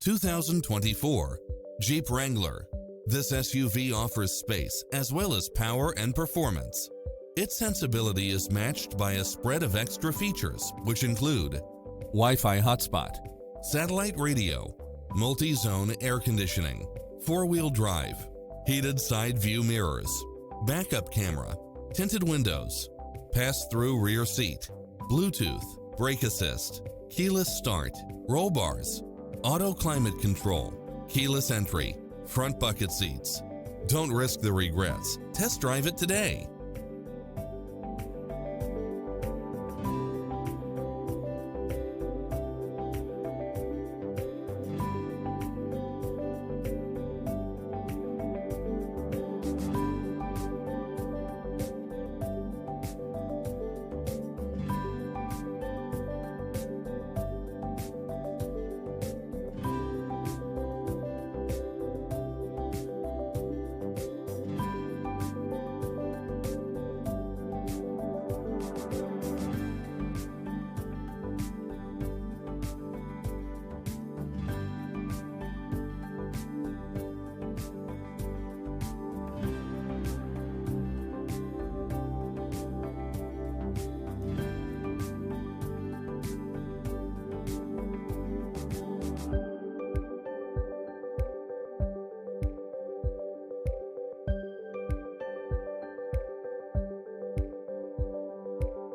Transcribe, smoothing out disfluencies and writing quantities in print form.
2024 Jeep Wrangler. This SUV offers space as well as power and performance. Its sensibility is matched by a spread of extra features, which include Wi-Fi hotspot, satellite radio, multi-zone air conditioning, four-wheel drive, heated side view mirrors, backup camera, tinted windows, pass-through rear seat, Bluetooth, brake assist, keyless start, roll bars, auto climate control, keyless entry, front bucket seats. Don't risk the regrets. Test drive it today.